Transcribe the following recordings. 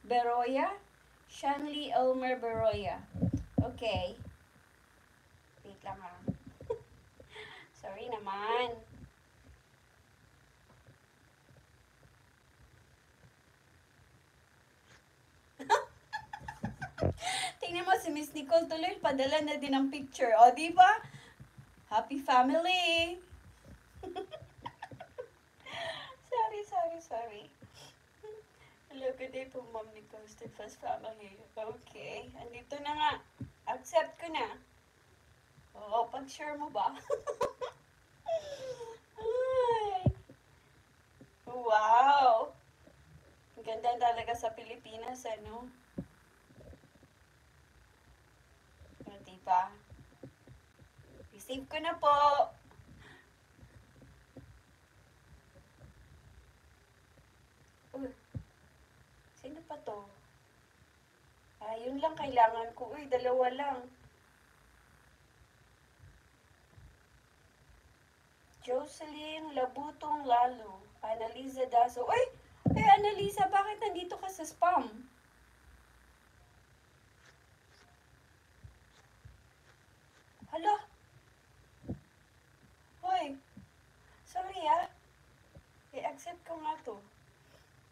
Beroya? Shanley Elmer Beroya. Okay. Wait lang ah. Sorry naman. Tingnan mo si Miss Nicole tuloy padala na din ng picture. O, di ba? Happy family! Sorry. Hello, good day po, Ma'am Nicole, Steadfast family. Okay, andito na nga. Accept ko na. Oo, pag-share mo ba? Ay, wow! Ang ganda talaga sa Pilipinas, ano? O, diba? Receive ko na po. Uy, sino pa to? Yun lang kailangan ko. Uy, dalawa lang. Jocelyn Labutong Lalo. Annalisa Daso. Uy! Ay, Annalisa, bakit nandito ka sa spam? Hala, hoy, sorry ah. I-accept ko nga to.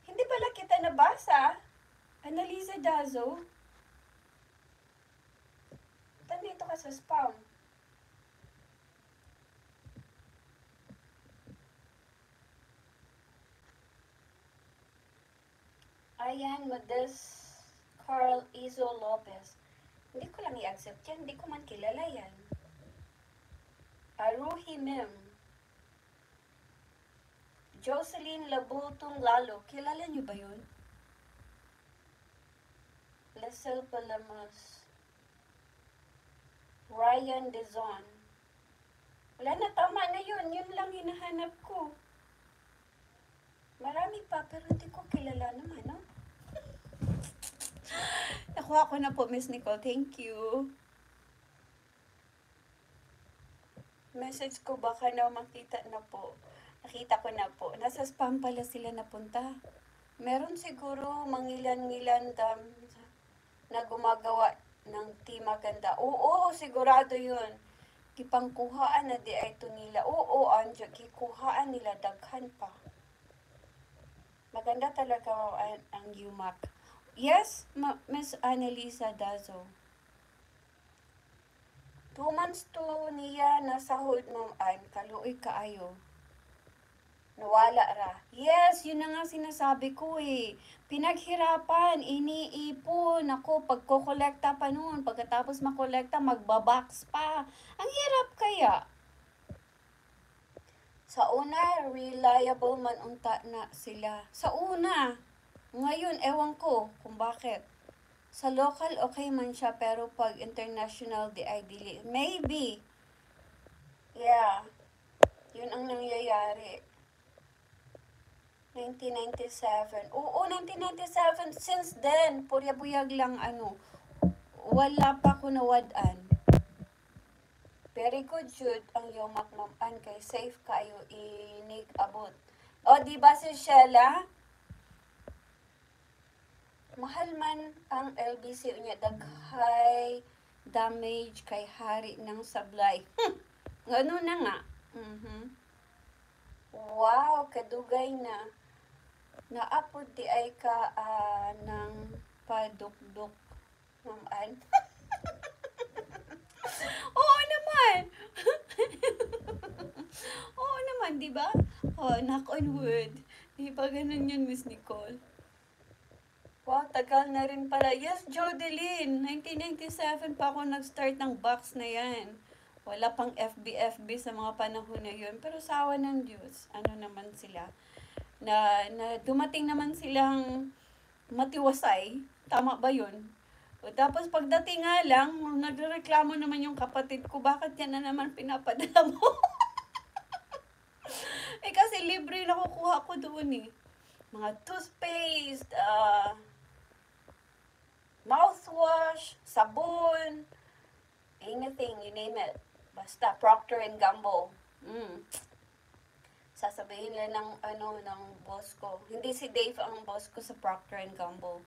Hindi pala kita nabasa. Annalisa Dazo. Nandito ka sa spam. Ayan, Modest Carl Izo Lopez. Hindi ko lang i-accept yan. Hindi ko man kilala yan. Aruhi Mim. Jocelyn Labutong Lalo. Kilala niyo ba yun? Lasel Palamas. Ryan Dezon. Wala na, tama na yun. Yun lang hinahanap ko. Marami pa, pero hindi ko kilala naman, no? Nakuha ko na po, Miss Nicole. Thank you. Message ko baka na makita na po. Nakita ko na po. Nasa spam pala sila napunta. Meron siguro mangilan-ngilan na gumagawa ng Team Maganda. Oo, sigurado yun. Kipangkuhaan na di ay ito nila. Oo, Anjo, kikuhaan nila. Daghan pa. Maganda talaga ang UMAC. Yes, Miss Annalisa Dazo. 2 months to niya nasahod ma'am ay kaluoy kaayo. Nawala ra. Yes, yun na nga sinasabi ko eh. Pinaghirapan, iniipon. Ako, pagkokolekta pa noon. Pagkatapos makolekta, magbabox pa. Ang hirap kaya. Sa una, reliable man unta na sila. Sa una. Ngayon, ewan ko kung bakit. Sa local, okay man siya, pero pag international, di ay dili. Maybe. Yeah. Yun ang nangyayari. 1997. Oo, 1997. Since then, purya-buyag lang ano. Wala pa ko nawadaan. Very good, Jude, ang yumak naman kay safe kayo inig abot. O, di ba si Sheila? Mahal man ang LBC unya daghay damage kay hari ng sablay. Ngano na nga. Wow, kadugay na. Naapod di ay ka ng padukduk naman. Oo naman. Oo naman, di ba? Oh, knock on wood. Di ba ganun yun, Miss Nicole? Wow, tagal na rin pala. Yes, Jodeline. 1997 pa ako nag-start ng box na yan. Wala pang FB sa mga panahon na yun. Pero sawa ng Diyos. Ano naman sila? Na dumating naman silang matiwasay. Tama ba yun? O, tapos pagdating nga lang, nagreklamo naman yung kapatid ko, bakit yan na naman pinapadala mo? Eh kasi libre nakukuha ko doon eh. Mga toothpaste, mouthwash, sabon, anything, you name it. Basta Procter and Gamble. Sasabihin lang ng ng boss ko. Hindi si Dave ang boss ko sa Procter and Gamble.